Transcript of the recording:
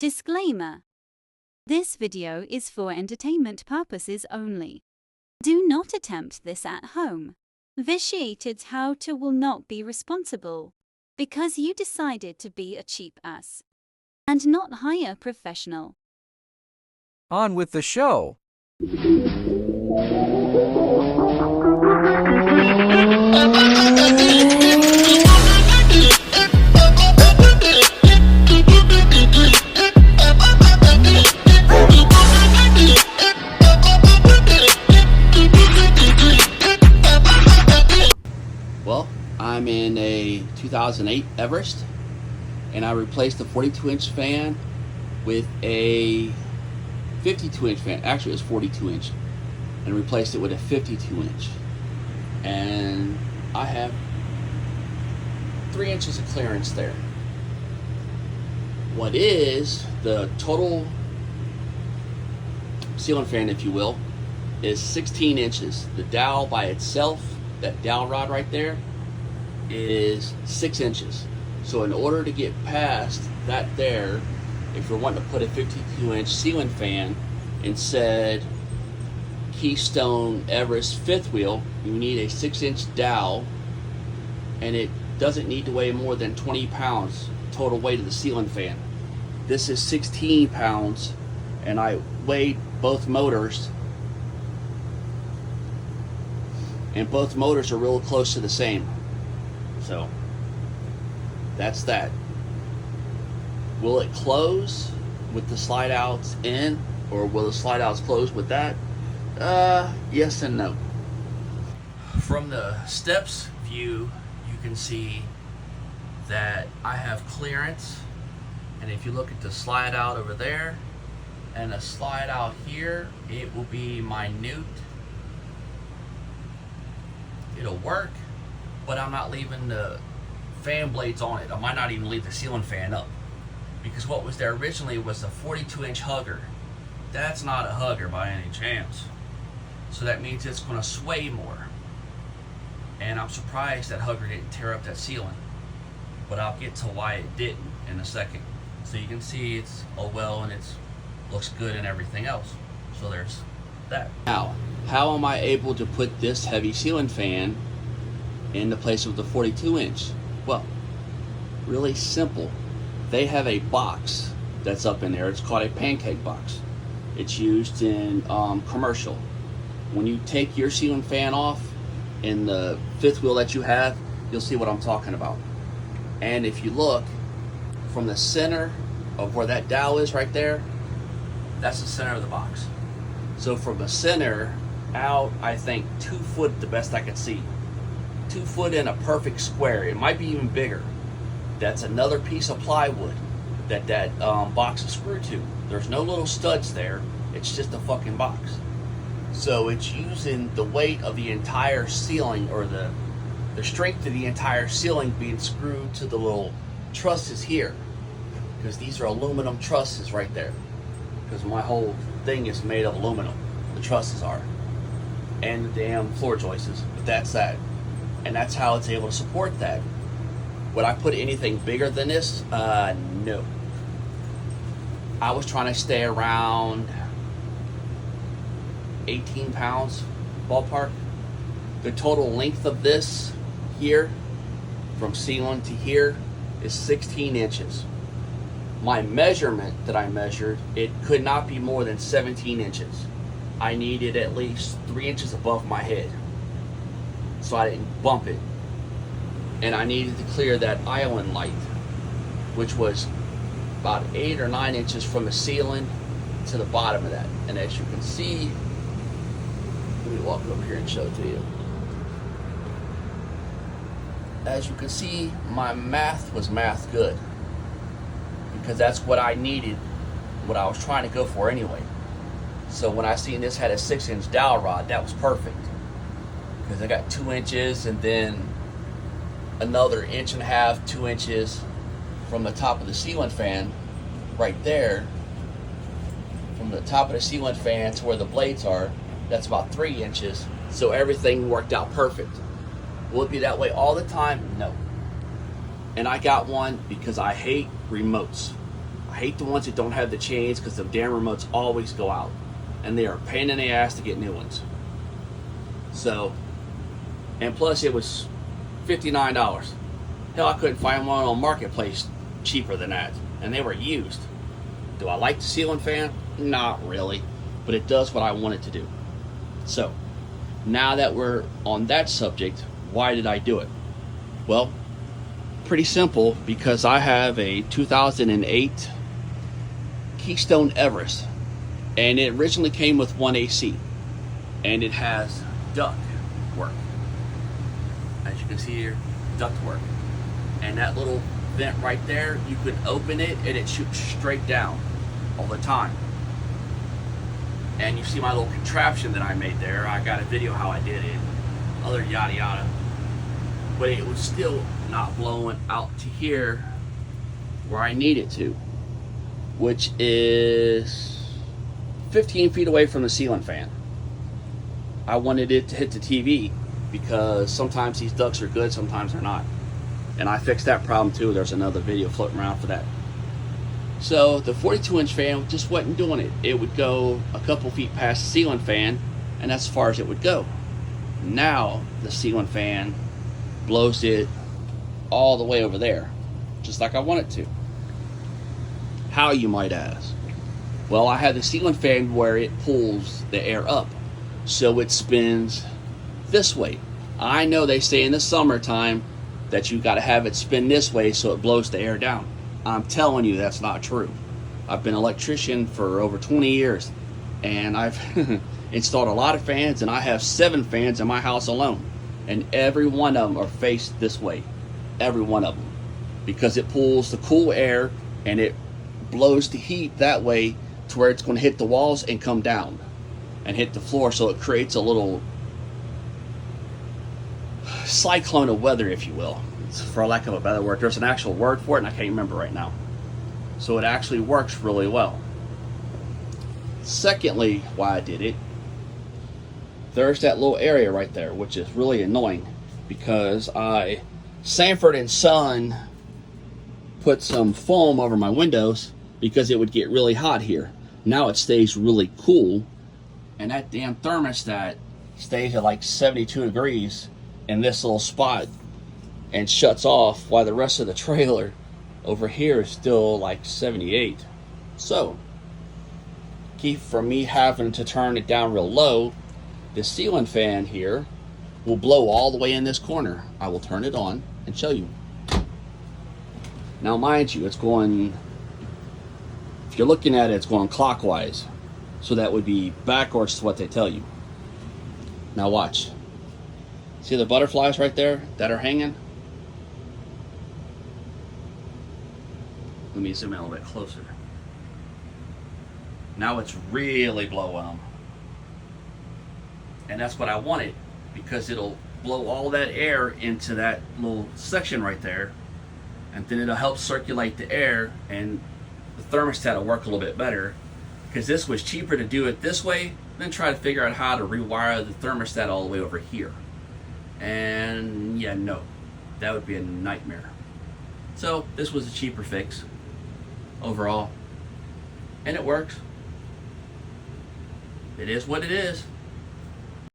Disclaimer. This video is for entertainment purposes only. Do not attempt this at home. Vitiated how to will not be responsible because you decided to be a cheap ass and not hire a professional. On with the show. Well, I'm in a 2008 Everest, and I replaced the 42-inch fan with a 52-inch fan. Actually, it was 42-inch, and replaced it with a 52-inch. And I have 3 inches of clearance there. What is the total ceiling fan, if you will, is 16 inches. The dowel by itself, that dowel rod right there, is 6 inches. So in order to get past that there, if you're wanting to put a 52-inch ceiling fan and said Keystone Everest fifth wheel, you need a 6-inch dowel, and it doesn't need to weigh more than 20 pounds total weight of the ceiling fan. This is 16 pounds, and I weighed both motors, and both motors are real close to the same. So that's that. Will it close with the slide outs in, or will the slide outs close with that? Yes and no. From the steps view, you can see that I have clearance, and if you look at the slide out over there and the slide out here, it will be minute. It'll work, but I'm not leaving the fan blades on it. I might not even leave the ceiling fan up, because what was there originally was a 42-inch hugger. That's not a hugger by any chance. So that means it's going to sway more. And I'm surprised that hugger didn't tear up that ceiling. But I'll get to why it didn't in a second. So you can see it's well, and it looks good and everything else. So there's that. Now, how am I able to put this heavy ceiling fan in the place of the 42-inch? Well, really simple. They have a box that's up in there. It's called a pancake box. It's used in commercial. When you take your ceiling fan off in the fifth wheel that you have, you'll see what I'm talking about. And if you look from the center of where that dowel is right there, that's the center of the box. So from the center out, I think 2 foot the best I could see. 2 foot in a perfect square. It might be even bigger. That's another piece of plywood that box is screwed to. There's no little studs there. It's just a fucking box. So it's using the weight of the entire ceiling, or the strength of the entire ceiling being screwed to the little trusses here. Because these are aluminum trusses right there. Because my whole thing is made of aluminum. The trusses are. And the damn floor joists. But that's that. And that's how it's able to support that. Would I put anything bigger than this? No. I was trying to stay around 18 pounds, ballpark. The total length of this here, from ceiling to here, is 16 inches. My measurement that I measured, it could not be more than 17 inches. I needed at least 3 inches above my head, so I didn't bump it. And I needed to clear that island light, which was about 8 or 9 inches from the ceiling to the bottom of that. And as you can see, let me walk over here and show it to you. As you can see, my math was math good, because that's what I needed, what I was trying to go for anyway. So when I seen this had a 6-inch dowel rod, that was perfect, because I got 2 inches and then another 1.5 inches, 2 inches from the top of the ceiling fan right there. From the top of the ceiling fan to where the blades are, that's about 3 inches. So everything worked out perfect. Will it be that way all the time? No. And I got one because I hate remotes. I hate the ones that don't have the chains because the damn remotes always go out. And they are a pain in the ass to get new ones. So, and plus it was $59. Hell, I couldn't find one on Marketplace cheaper than that. And they were used. Do I like the ceiling fan? Not really. But it does what I want it to do. So, now that we're on that subject, why did I do it? Well, pretty simple, because I have a 2008 Keystone Everest, and it originally came with one AC, and it has duct work. As you can see here, duct work. And that little vent right there, you could open it and it shoots straight down all the time. And you see my little contraption that I made there. I got a video how I did it, other yada yada. But it was still not blowing out to here where I need it to, which is 15 feet away from the ceiling fan. I wanted it to hit the TV because sometimes these ducts are good, sometimes they're not. And I fixed that problem too. There's another video floating around for that. So the 42-inch fan just wasn't doing it. It would go a couple feet past the ceiling fan, and that's as far as it would go. Now the ceiling fan blows it all the way over there, just like I want it to. How, you might ask? Well, I have the ceiling fan where it pulls the air up, so it spins this way. I know they say in the summertime that you got to have it spin this way so it blows the air down. I'm telling you, that's not true. I've been an electrician for over 20 years, and I've installed a lot of fans, and I have 7 fans in my house alone, and every one of them are faced this way. Every one of them, because it pulls the cool air and it blows the heat that way to where it's going to hit the walls and come down and hit the floor, so it creates a little cyclone of weather, if you will, for lack of a better word. There's an actual word for it and I can't remember right now. So it actually works really well. Secondly, why I did it, there's that little area right there, which is really annoying, because Sanford & Son put some foam over my windows because it would get really hot here. Now it stays really cool, and that damn thermostat stays at like 72 degrees in this little spot and shuts off, while the rest of the trailer over here is still like 78. So, keep from me having to turn it down real low, the ceiling fan here will blow all the way in this corner. I will turn it on and show you. Now mind you, it's going, if you're looking at it, it's going clockwise. So that would be backwards to what they tell you. Now watch. See the butterflies right there that are hanging? Let me zoom in a little bit closer. Now it's really blowing them. And that's what I wanted, because it'll blow all that air into that little section right there, and then it'll help circulate the air, and the thermostat will work a little bit better, because this was cheaper to do it this way than try to figure out how to rewire the thermostat all the way over here. And yeah, no, that would be a nightmare. So this was a cheaper fix overall, and it works. It is what it is.